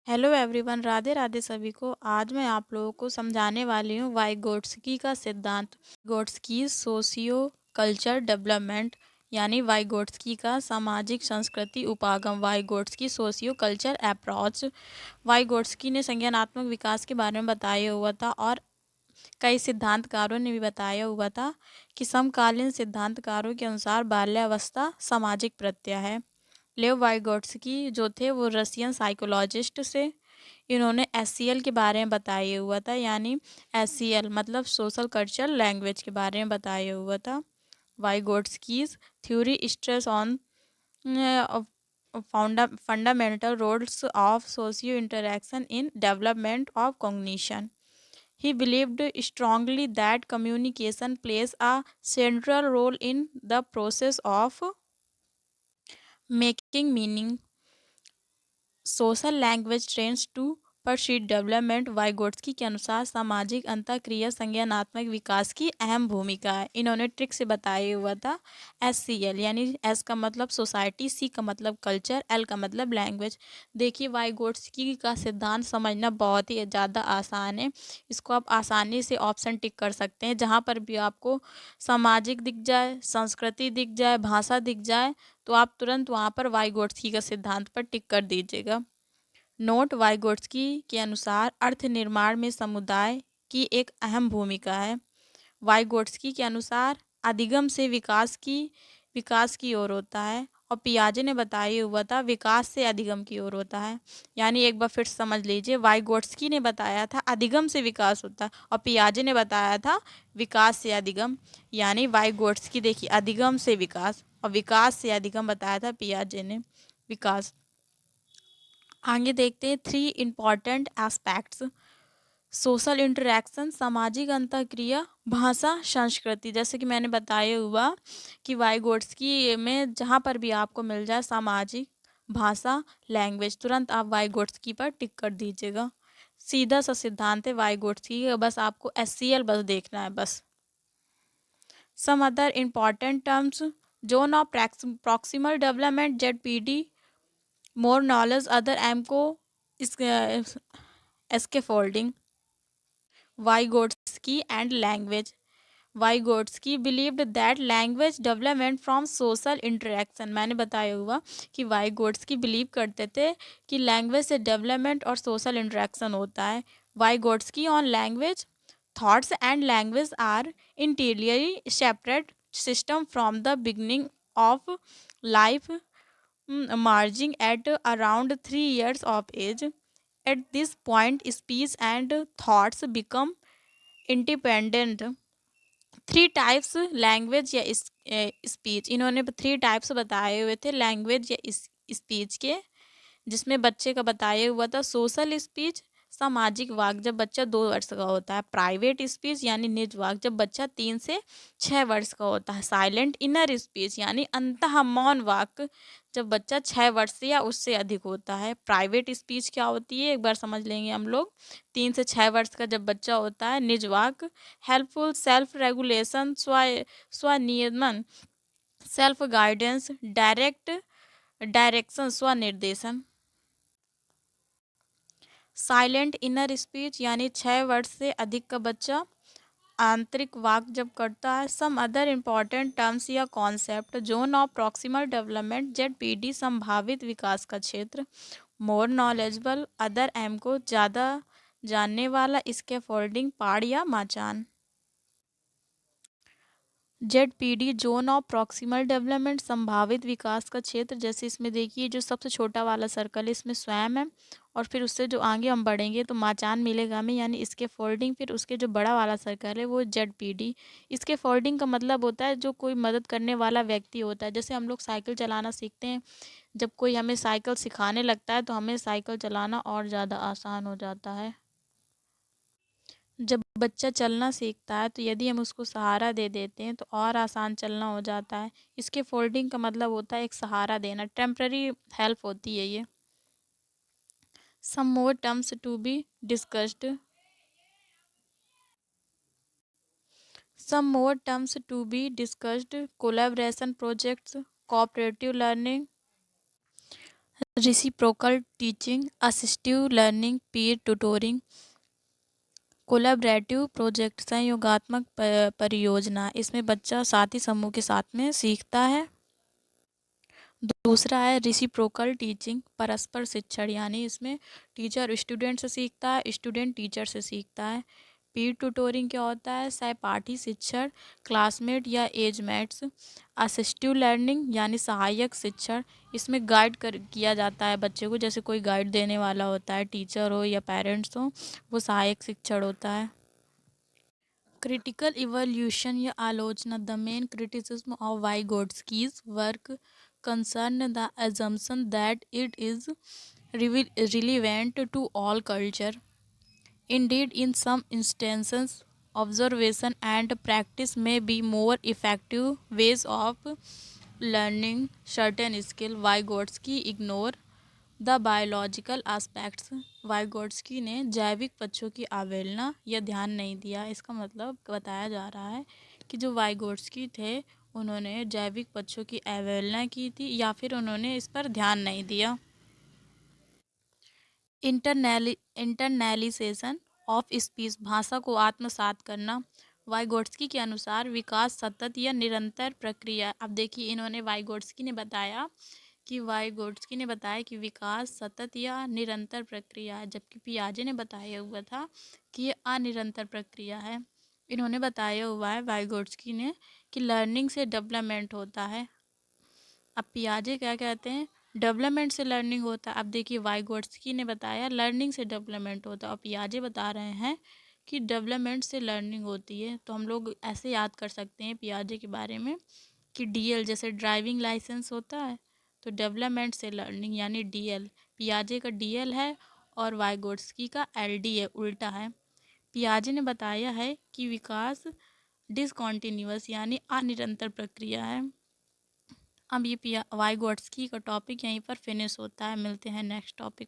Hello everyone, Radhe Radhe सभी को। आज मैं आप लोगों को समझाने वाली हूँ वाइगोट्स्की का सिद्धांत। वाइगोट्स्की सोशियो कल्चर डेवलपमेंट यानी वाइगोट्स्की का सामाजिक संस्कृति उपागम। वाइगोट्स्की सोशियो कल्चर अप्रोच। वाइगोट्स्की ने संज्ञानात्मक विकास के बारे में बताया हुआ था और कई सिद्धांतकारों ने भी बताया हुआ था कि समकालीन सिद्धांतकारों के अनुसार बाल्यावस्था सामाजिक प्रत्यय है। लेव वाइगोट्स्की जो थे वो रशियन साइकोलॉजिस्ट से। इन्होंने एससीएल के बारे में बताया हुआ था, यानी एससीएल मतलब सोशल कल्चरल लैंग्वेज के बारे में बताया हुआ था। Vygotsky's theory stress on fundamental roles of socio interaction in development of cognition. He believed strongly that communication plays a central role in the process of making meaning. Social language trends to precede development. Vygotsky के अनुसार सामाजिक अंतःक्रिया संज्ञानात्मक विकास की अहम भूमिका है। इन्होंने ट्रिक से बताया हुआ था एससीएल, यानी एस का मतलब सोसाइटी, सी का मतलब कल्चर, एल का मतलब लैंग्वेज। देखिए वाइगोट्स्की का सिद्धांत समझना बहुत ही ज़्यादा आसान है। इसको आप आसानी से ऑप्शन टिक कर सकते हैं। जहाँ पर भी आपको सामाजिक दिख जाए, संस्कृति दिख जाए, भाषा दिख जाए, तो आप तुरंत वहाँ पर वाइगोट्स्की का सिद्धांत पर टिक कर दीजिएगा। नोट: वाइगोट्स्की के अनुसार अर्थ निर्माण में समुदाय की एक अहम भूमिका है। वाइगोट्स्की के अनुसार अधिगम से विकास की ओर होता है और पियाजे ने बताया हुआ था विकास से अधिगम की ओर होता है। यानी एक बार फिर समझ लीजिए, वाइगोट्स्की ने बताया था अधिगम से विकास होता है और पियाजे ने बताया था विकास से अधिगम। यानी वाइगोट्स्की देखिए अधिगम से विकास और विकास से अधिगम बताया था पियाजे ने विकास। आगे देखते हैं three important aspects. Social interaction सामाजिक अंतःक्रिया, भाषा, संस्कृति। जैसे कि मैंने बताया हुआ कि वाइगोट्स्की में जहाँ पर भी आपको मिल जाए सामाजिक, भाषा, लैंग्वेज, तुरंत आप वाइगोट्स्की पर टिक कर दीजिएगा। सीधा सा सिद्धांत है वाइगोट्स्की का, बस आपको एससीएल बस देखना है बस। Some other important terms: zone of proximal development ZPD, more knowledge, other MKO, scaffolding. Vygotsky and language. Vygotsky believed that language development from social interaction. मैंने बताया हुआ कि वाइगोट्स्की बिलीव करते थे कि लैंग्वेज से डेवलपमेंट और सोशल इंटरेक्शन होता है। Vygotsky on language: thoughts and language are interiorly separate system from the beginning of life, emerging at around 3 years of age. At this point, speech and thoughts become independent. Three types language या speech. इन्होंने three types बताए हुए थे language या speech के, जिसमें बच्चे का बताया हुआ था सोशल स्पीच, सामाजिक वाक जब बच्चा 2 वर्ष का होता है, प्राइवेट स्पीच यानी निज वाक जब बच्चा 3 से 6 वर्ष का होता है, साइलेंट इनर स्पीच यानी अंतः मौन वाक जब बच्चा 6 वर्ष या उससे अधिक होता है। प्राइवेट स्पीच क्या होती है एक बार समझ लेंगे हम लोग। 3 से 6 वर्ष का जब बच्चा होता है, निज वाक हेल्पफुल सेल्फ रेगुलेशन, स्वनियमन, सेल्फ गाइडेंस, डायरेक्शन स्वनिर्देशन। साइलेंट इनर स्पीच यानी 6 वर्ष से अधिक का बच्चा आंतरिक वाक जब करता है। सम अदर इम्पॉर्टेंट टर्म्स या concept: zone of proximal development ZPD संभावित विकास का क्षेत्र, मोर नॉलेजेबल अदर एम को ज़्यादा जानने वाला, स्कैफोल्डिंग पाड़ या माचान। ZPD zone of proximal development संभावित विकास का क्षेत्र। जैसे इसमें देखिए जो सबसे छोटा वाला सर्कल है इसमें स्वयं है और फिर उससे जो आगे हम बढ़ेंगे तो माचान मिलेगा हमें, यानी इसके फोल्डिंग। फिर उसके जो बड़ा वाला सर्कल है वो जेडपीडी। इसके फोल्डिंग का मतलब होता है जो कोई मदद करने वाला व्यक्ति होता है। जैसे हम लोग साइकिल चलाना सीखते हैं, जब कोई हमें साइकिल सिखाने लगता है तो हमें साइकिल चलाना और ज़्यादा आसान हो जाता है। जब बच्चा चलना सीखता है तो यदि हम उसको सहारा दे देते हैं तो और आसान चलना हो जाता है। इसके फोल्डिंग का मतलब होता है एक सहारा देना, टेम्पररी हेल्प होती है ये। Some more terms to be discussed. Some more terms to be discussed: collaboration projects, cooperative learning, reciprocal teaching, assistive learning, peer tutoring, collaborative project, सहयोगात्मक परियोजना। इसमें बच्चा साथी समूह के साथ में सीखता है। दूसरा है रिसिप्रोकल टीचिंग, परस्पर शिक्षण, यानी इसमें टीचर स्टूडेंट से सीखता है, स्टूडेंट टीचर से सीखता है। पीर ट्यूटोरिंग क्या होता है? सहपाठी शिक्षण, क्लासमेट या एजमेट्स। असिस्टिव लर्निंग यानी सहायक शिक्षण, इसमें गाइड किया जाता है बच्चे को, जैसे कोई गाइड देने वाला होता है, टीचर हो या पेरेंट्स हो, वो सहायक शिक्षण होता है। क्रिटिकल इवोल्यूशन या आलोचना, the main criticism of Vygotsky's work concern the assumption that it is relevant to all culture. Indeed, in some instances, observation and practice may be more effective ways of learning certain skill. Vygotsky ignore the biological aspects, Vygotsky ने जैविक पक्षों की अवहेलना या ध्यान नहीं दिया। इसका मतलब बताया जा रहा है कि जो वाइगोट्स्की थे उन्होंने जैविक पक्षों की अवहेलना की थी या फिर उन्होंने इस पर ध्यान नहीं दिया। इंटरनलिसेशन ऑफ स्पीच, भाषा को आत्मसात करना। वाइगोट्स्की के अनुसार विकास सतत या निरंतर प्रक्रिया। अब देखिए, इन्होंने वाइगोट्स्की ने बताया कि विकास सतत या निरंतर प्रक्रिया है, जबकि पियाजे ने बताया हुआ था कि ये अनिरंतर प्रक्रिया है। इन्होंने बताया हुआ है वाइगोट्स्की ने कि लर्निंग से डेवलपमेंट होता है। अब पियाजे क्या कहते हैं? डेवलपमेंट से लर्निंग होता है। अब देखिए, वाइगोट्स्की ने बताया लर्निंग से डेवलपमेंट होता है और पियाजे बता रहे हैं कि डेवलपमेंट से लर्निंग होती है। तो हम लोग ऐसे याद कर सकते हैं पियाजे के बारे में कि डीएल जैसे ड्राइविंग लाइसेंस होता है, तो डेवलपमेंट से लर्निंग यानी डीएल, पियाजे का डीएल है और वाइगोट्स्की का एलडी है, उल्टा है। पियाजे ने बताया है कि विकास डिसकॉन्टिन्यूअस यानी अनिरंतर प्रक्रिया है। अब ये वाइगोट्स्की का टॉपिक यहीं पर फिनिश होता है। मिलते हैं नेक्स्ट टॉपिक।